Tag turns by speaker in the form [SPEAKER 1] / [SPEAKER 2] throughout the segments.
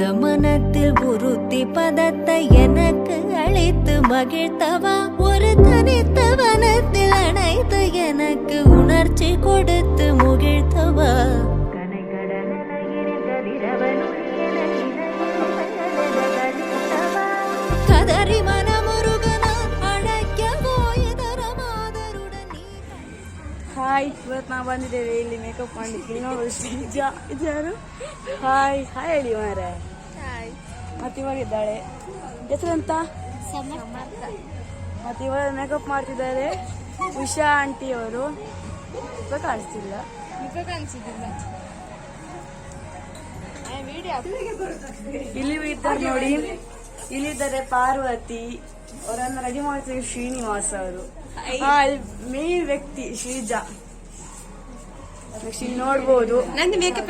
[SPEAKER 1] இந்த மனத்தில் உறுதி பதத்தை எனக்கு அளித்து மகிழ்த்தவா, ஒரு தனித்த வனத்தில் அணைத்து எனக்கு உணர்ச்சி கொடுத்து முகிழ்த்தவா. கதறி மனமுருகனான் அழைக்கவோ இதரமாதருடன்.
[SPEAKER 2] ಹಾಯ್, ಇವತ್ತು ನಾವು ಬಂದಿದ್ದೇವೆ ಇಲ್ಲಿ ಮೇಕಪ್ ಮಾಡಲಿಕ್ಕೆ. ನೋಡಿ ಶ್ರೀಜಾ ಇದ್ಯಾರು? ಹಾಯ್ ಹಾಯ್ ಹೇಳಿ ಮಾರೆ. ಮತ್ತೆ ಇವಾಗಿದ್ದಾಳೆ, ಹೆಸರಂತ? ಮತ್ತೆ ಇವಾಗ ಮೇಕಪ್ ಮಾಡ್ತಿದ್ದಾರೆ ಉಷಾ ಆಂಟಿ ಅವರು. ಕಾಣಿಸ್ತಿಲ್ಲ. ಇಲ್ಲಿ ಇದ್ದಾರೆ ನೋಡಿ, ಇಲ್ಲಿದ್ದಾರೆ ಪಾರ್ವತಿ, ಅವರನ್ನ ರೆಡಿ ಮಾಡ್ತಿದ್ದಾರೆ ಶ್ರೀನಿವಾಸ್ ಅವರು. ಮೇನ್ ವ್ಯಕ್ತಿ ಶ್ರೀಜಾ. ನೆಕ್ಸ್ಟ್ ಇಲ್ಲಿ ನೋಡ್ಬೋದು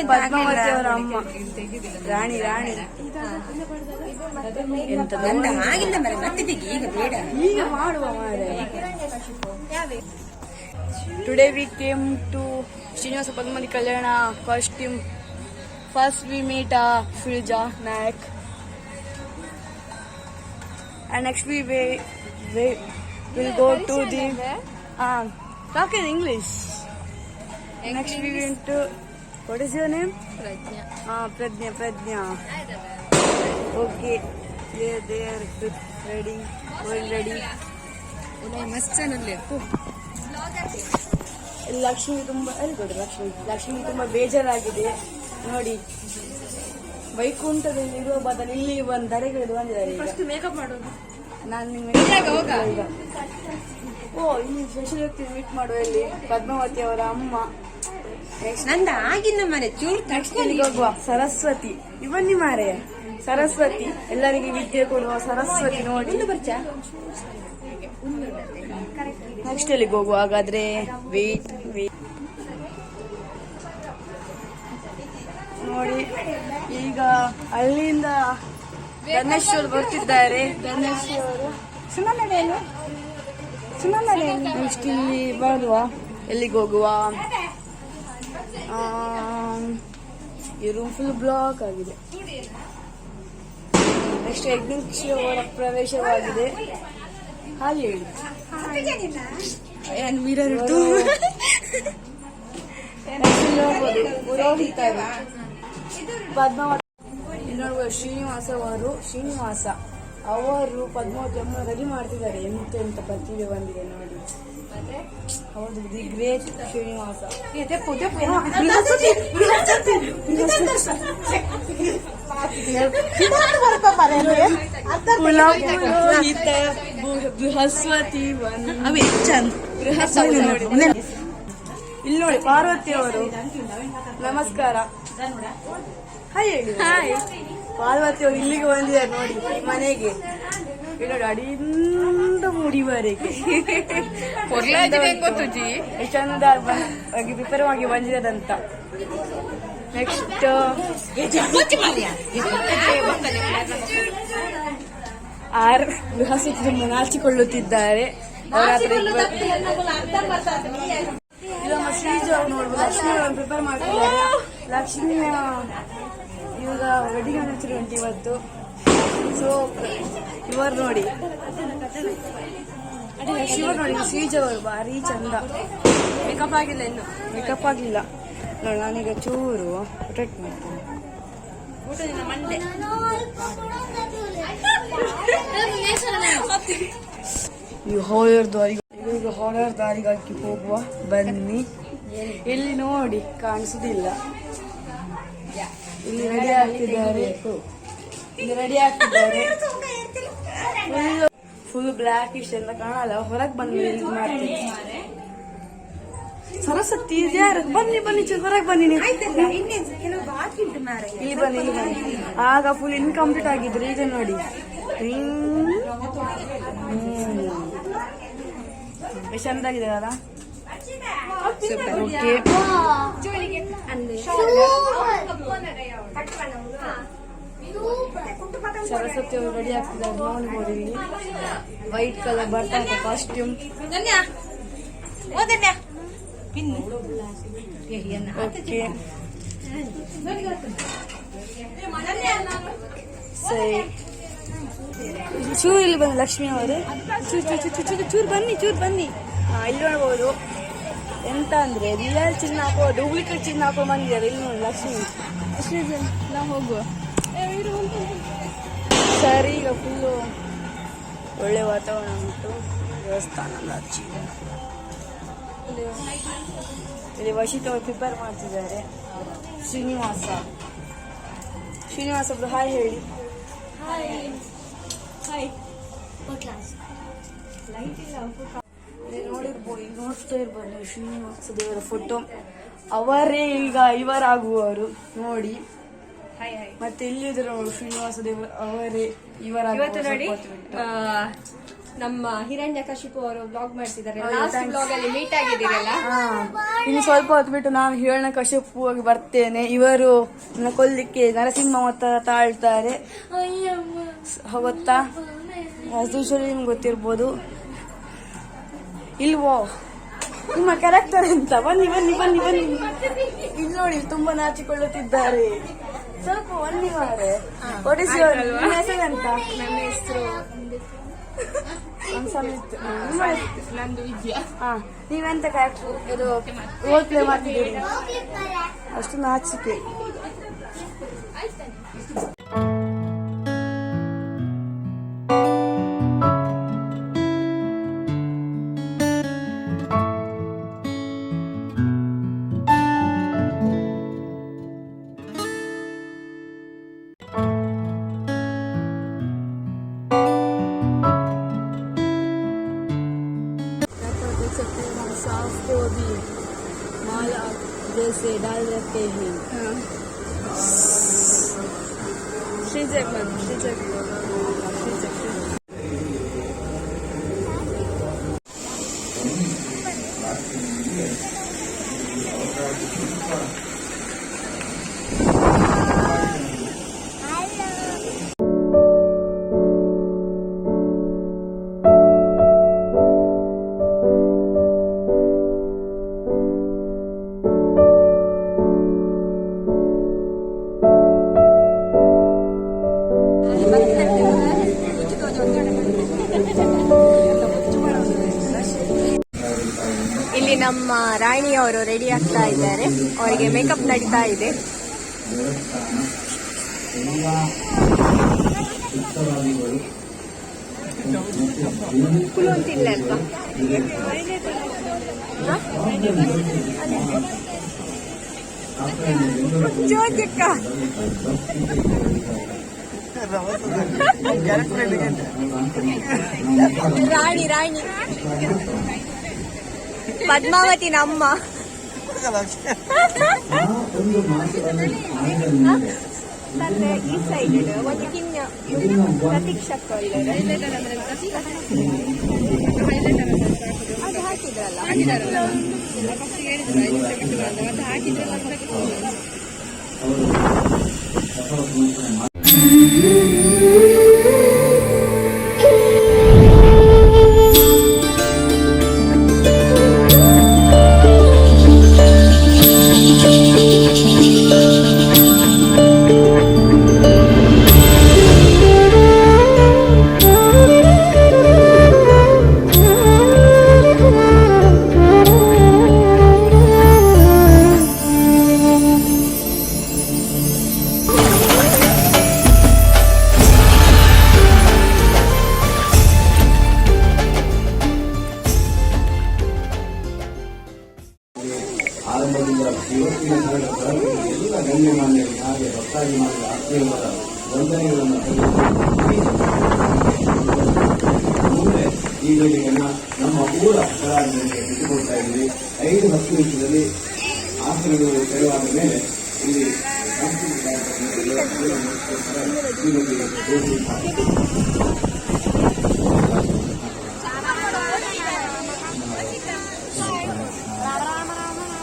[SPEAKER 2] ಪದ್ಮಾವತಿ ಅವರ ಅಮ್ಮ ರಾಣಿ. ಈಗ ಮಾಡುವ ಮಾರೆ. Today we came to Srinivasa Padmavati Kalyana costume. First we meet Filja Nayak, and next we will go to the talk in English. Next we went to, what is your name? Pradnya. Okay, they are ready, going ready.
[SPEAKER 1] ಮಸ್ತ್ channel.
[SPEAKER 2] Lakshmi ತುಂಬಾ ಬೇಜಾರಾಗಿದೆ ನೋಡಿ. ವೈಕುಂಠದಲ್ಲಿ ಇರುವ ಬದಲು ಇಲ್ಲಿ ಒಂದು ಧರೆಗೆ ಬಂದಿದ್ದಾರೆ. ಫಸ್ಟ್ ಮೇಕಪ್ ಮಾಡೋದು ನಾನು ನಿಮಗೆ. ಇಲ್ಲಿ ಸ್ಪೆಷಲ್ ವ್ಯಕ್ತಿ ಮೀಟ್ ಮಾಡುವ. ಇಲ್ಲಿ ಪದ್ಮಾವತಿ ಅವರ ಅಮ್ಮ.
[SPEAKER 1] ನಂದ ಆಗಿನ ಮನೆ ಚೂರು
[SPEAKER 2] ತಕ್ಷಣಿಗೆ ಹೋಗುವ ಸರಸ್ವತಿ. ಇವನ್ನಿ ಮಾರೆ ಸರಸ್ವತಿ, ಎಲ್ಲರಿಗೆ ವಿದ್ಯೆ ಕೊಡುವ ಸರಸ್ವತಿ ನೋಡಿ. ನೆಕ್ಸ್ಟ್ ಎಲ್ಲಿಗೆ ಹೋಗುವ ಹಾಗಾದ್ರೆ? ವೇಟ್ ನೋಡಿ. ಈಗ ಅಲ್ಲಿಂದ ಧನೇಶ್ವರ್ ಬರ್ತಿದ್ದಾರೆ. ಧನೇಶ್ವರು ನೆಕ್ಸ್ಟ್ ಇಲ್ಲಿ ಬರುವ. ಎಲ್ಲಿಗೆ ಹೋಗುವ? ಈ ರೂಮ್ ಫುಲ್ ಬ್ಲಾಕ್ ಆಗಿದೆ. ನೆಕ್ಸ್ಟ್ ಯಜ್ಞೇಶ್ವರ ಪ್ರವೇಶವಾಗಿದೆ. ಹಾಗೆ ಹೇಳಿ ಪುರೋಹಿತ ಪದ್ಮಾವತಿ. ಇಲ್ಲಿ ನೋಡುವ ಶ್ರೀನಿವಾಸ ಅವರು ಪದ್ಮಾವತಿ ಅಮ್ಮ ರೆಡಿ ಮಾಡ್ತಿದ್ದಾರೆ. ಎಂತ ಪ್ರತಿಭೆ ಬಂದಿದೆ ನೋಡಿ. ಹೌದು, ದಿ ಗ್ರೇಟ್ ಶ್ರೀನಿವಾಸ. ಬೃಹಸ್ಪತಿ. ಇಲ್ಲಿ ನೋಡಿ ಪಾರ್ವತಿ ಅವರು. ನಮಸ್ಕಾರ. ಹಾಯ್ ಹೇಳಿ. ಪಾರ್ವತಿ ಅವರು ಇಲ್ಲಿಗೆ ಬಂದಿದ್ದಾರೆ ನೋಡಿ ಮನೆಗೆ. ನೋಡಿ ಅಡಿಯಿಂದ ಮುಡಿವರೆಗೆ ಚಂದ ಪ್ರಿಪೇರ್ ಆಗಿ ಬಂದಿರೋದಂತ. ನೆಕ್ಸ್ಟ್ ಬೃಹಸ್ಪತಿ ತುಂಬ ನಾಚಿಕೊಳ್ಳುತ್ತಿದ್ದಾರೆ. ಶ್ರೀಜಾ ಅವರು ನೋಡುವ ಲಕ್ಷ್ಮಿ ಅವರನ್ನು ಪ್ರಿಪೇರ್ ಮಾಡ್ತಿದ್ದಾರೆ. ಲಕ್ಷ್ಮಿಯ ಇವಾಗ ವೆಡ್ಡಿಂಗ್ ಆನಿವರ್ಸರಿ ಉಂಟು ಇವತ್ತು. ಸೊ ಇವರು ನೋಡಿ ಶ್ರೀಜಾ ಅವರು ಭಾರಿ ಚಂದ. ಮೇಕಪ್ ಆಗಿಲ್ಲ ನೋಡಿ. ನಾನೀಗ ಚೂರು ಪ್ರೊಟೆಕ್ಟ್ ಮಾಡ್ತೀನಿ. ಈಗ ಹಾರರ್ ದಾರಿಗಾಗಿ ಹೋಗುವ ಬನ್ನಿ. ಇಲ್ಲಿ ನೋಡಿ ಕಾಣಿಸುದಿಲ್ಲ. ಇಲ್ಲಿ ರೆಡಿ ಆಗ್ತಿದ್ದಾರೆ. ಫುಲ್ ಬ್ಲ್ಯಾಕ್ ಇಷ್ಟ ಅಂತ ಕಾಣಲ್ಲ. ಹೊರಗೆ ಬಂದು ಮಾಡ್ತೀನಿ. ಸರಸ್ವತಿ ಯಾರು? ಬನ್ನಿ ಹೊರಗೆ ಬನ್ನಿ. ಇಲ್ಲಿ ಬನ್ನಿ. ಆಗ ಫುಲ್ ಇನ್ಕಂಪ್ಲೀಟ್ ಆಗಿದ್ರು. ಈಗ ನೋಡಿ ಚಂದಾಗಿದೆ ಅಲ್ಲ. ಓಕೆ, ಸರಸ್ವತಿ ಅವರು ರೆಡಿ ಆಗ್ತಿದ್ದಾರೆ ನೋಡ್ಬೋದು. ಇಲ್ಲಿ ವೈಟ್ ಕಲರ್ ಬರ್ತಾ ಕಾಸ್ಟ್ಯೂಮ್. ಓಕೆ, ಸರಿ, ಚೂರು ಇಲ್ಲಿ ಬನ್ನಿ ಲಕ್ಷ್ಮಿ ಅವರು, ಚೂರು ಬನ್ನಿ. ಇಲ್ಲಿ ನೋಡ್ಬೋದು ಎಂತ ಅಂದ್ರೆ ರಿಯಲ್ ಚಿನ್ನ ಹಾಕೋ ಡೂಪ್ಲಿಕೇಟ್ ಚಿನ್ನ ಹಾಕೋ ಬಂದಿದ್ದಾರೆ. ಇಲ್ಲಿ ನೋಡಿ ಲಕ್ಷ್ಮಿ ನಾವು ಹೋಗುವ. ಸರಿ, ಈಗ ಫುಲ್ಲು ಒಳ್ಳೆ ವಾತಾವರಣ ಉಂಟು. ದೇವಸ್ಥಾನ ಇಲ್ಲಿ ವಶಿತ ಪ್ರಿಪೇರ್ ಮಾಡ್ತಿದ್ದಾರೆ. ಶ್ರೀನಿವಾಸ ಒಬ್ರು ಹಾಯ್ ಹೇಳಿ. ನೋಡ್ತಾ ಇರ್ಬೋದು ನೀವು ಶ್ರೀನಿವಾಸ ದೇವರ ಫೋಟೋ. ಅವರೇ ಈಗ ಇವರಾಗುವವರು ನೋಡಿ. ಮತ್ತೆ ಇಲ್ಲಿದ್ರು ನೋಡಿ ಶ್ರೀನಿವಾಸ ದೇವ ಅವರೇ
[SPEAKER 1] ಇವತ್ತು ನೋಡಿ ನಮ್ಮ ಹಿರಣ್ಯಕಶಿಪು ಅವರು ಬ್ಲಾಗ್ ಮಾಡ್ತಿದ್ದಾರೆ. ಲಾಸ್ಟ್ ಬ್ಲಾಗ್ ಅಲ್ಲಿ ಮೀಟ್ ಆಗಿದ್ದೀರಲ್ಲ.
[SPEAKER 2] ಇನ್ನು ಸ್ವಲ್ಪ ಹೊತ್ತು ಬಿಟ್ಟು ನಾನು ಹಿರಣ್ಯಕಶಿಪು ಆಗಿ ಬರ್ತೇನೆ. ಇವರು ನನ್ನ ಕೊಲ್ಲಿಕ್ಕೆ ನರಸಿಂಹ ಮತ್ತ ತಾಳ್ತಾರೆ ಗೊತ್ತಾ? ವಾಸ್ತುಶ್ವರಿ ನಿಮ್ಗೆ ಗೊತ್ತಿರ್ಬೋದು. ಇಲ್ವೋ ನಿಮ್ಮ ಕ್ಯಾರೆಕ್ಟರ್ ಅಂತ? ಬನ್ನಿ ಇಲ್ಲಿ ನೋಡಿ, ತುಂಬಾ ನಾಚಿಕೊಳ್ಳುತ್ತಿದ್ದಾರೆ. ಸ್ವಲ್ಪ ಬನ್ನಿ ಮಾರೆ. ನಿಮ್ಮ ಹೆಸರೆಂತ?
[SPEAKER 1] ನನ್ನ ಹೆಸರು ನಂದು ವಿದ್ಯಾ.
[SPEAKER 2] ನೀವೆಂತ ಕ್ಯಾರೆಕ್ಟರ್ ಇದು ರೋಲ್ ಪ್ಲೇ ಮಾಡ್ತಿದ್ದೀರಿ? ಅಷ್ಟು ನಾಚಿಕೆ. साफ को भी माल जैसे डाल रखे हैं. श्रीजक
[SPEAKER 1] ಇಲ್ಲಿ ನಮ್ಮ ರಾಣಿಯವರು ರೆಡಿ ಆಗ್ತಾ ಇದ್ದಾರೆ. ಅವರಿಗೆ ಮೇಕಪ್ ನಡೀತಾ ಇದೆ. ಕುಲುಂತಿಲ್ಲ ಅಲ್ವಾ? ಜೋಜಕ್ಕ ರಾಣಿ ಪದ್ಮಾವತಿ ನಮ್ಮ ಈ ಸೈಡ್ ಒಂದು ಕಿನ್ನ ಪ್ರತೀಕ್ಷಕ್ಕ ಅದು ಹಾಕಿದ್ರಲ್ಲ
[SPEAKER 3] ಆರಂಭದಿಂದ ಇವತ್ತಿನ ಎಲ್ಲ ಗಣ್ಯಮಾನ್ಯರಿಗೆ ಹಾಗೆ ಭಕ್ತಾದಿ ಮಾಡಿದ ಆತ್ಮೀಯವರ ವಂದನೆಗಳನ್ನು ಮುಂದೆ ಈ ವೇಳೆಯನ್ನ ನಮ್ಮ ಊರ ಕಲಾವಿದರಿಗೆ ಬಿಟ್ಟುಕೊಡ್ತಾ ಇದ್ದೀವಿ. 5-10 ನಿಮಿಷದಲ್ಲಿ ಆಸನಗಳು ತೆರವಾದ ಮೇಲೆ ಇಲ್ಲಿ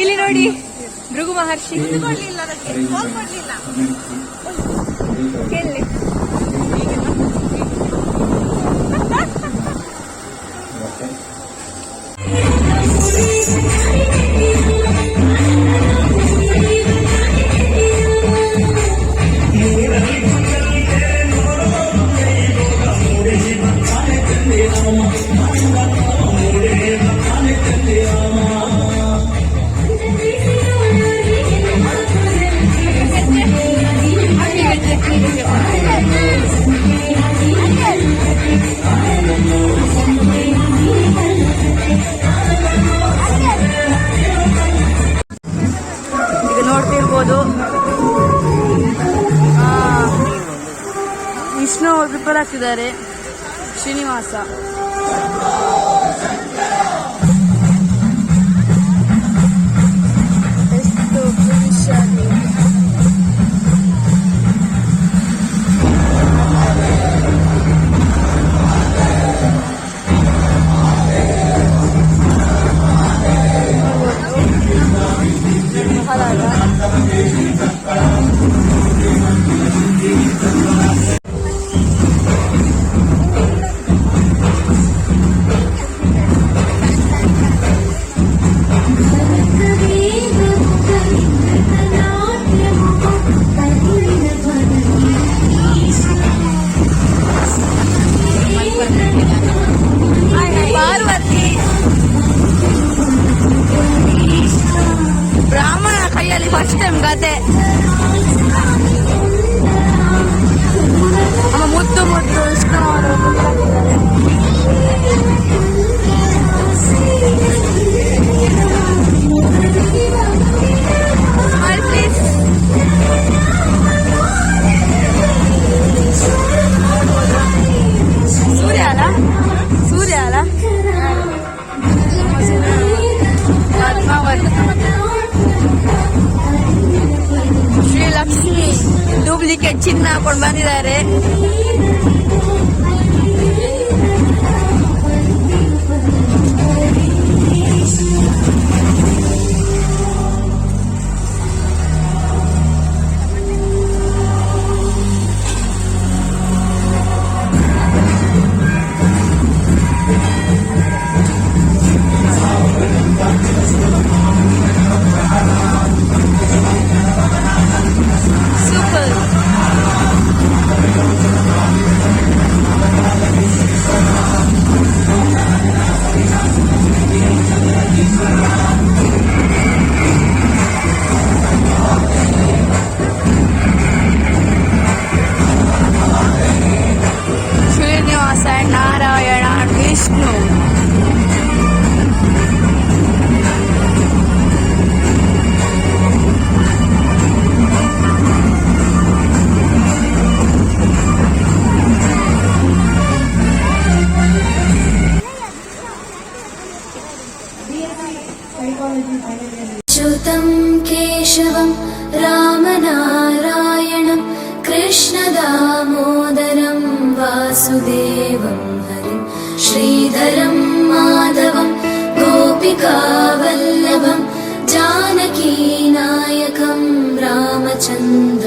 [SPEAKER 1] ಇಲ್ಲಿ ನೋಡಿ ಭೃಗು ಮಹರ್ಷಿ ಎಲ್ಲಿ
[SPEAKER 2] ಸೂಪರ್ ಆಗ್ತಿದ್ದಾರೆ. ಶ್ರೀನಿವಾಸ ಎಷ್ಟು ಖುಷಿಯಾಗಿ ಪಾರ್ವತಿ ಬ್ರಾಹ್ಮಣ ಕೈಯಲ್ಲಿ ಫಸ್ಟ್ ಟೈಮ್ ಗದೆ. ಮುದ್ದು ಮುದ್ದು ಇಷ್ಟ ಸೂರ್ಯ ಅಲ್ಲ ಸೂರ್ಯ ಅಲ್ಲ ಶ್ರೀಲಕ್ಷ್ಮಿ ಡೂಪ್ಲಿಕೇಟ್ ಚಿನ್ನ ಹಾಕೊಂಡು ಬಂದಿದ್ದಾರೆ. ಸೂಪರ್. ಶ್ರೀನಿವಾಸ ನಾರಾಯಣ ವಿಷ್ಣು
[SPEAKER 4] च्युतं केशवं रामनारायणं कृष्णदामोदरं वासुदेवं हरिं श्रीधरं माधवं गोपिकावल्लभं जानकीनायकं रामचन्द्रं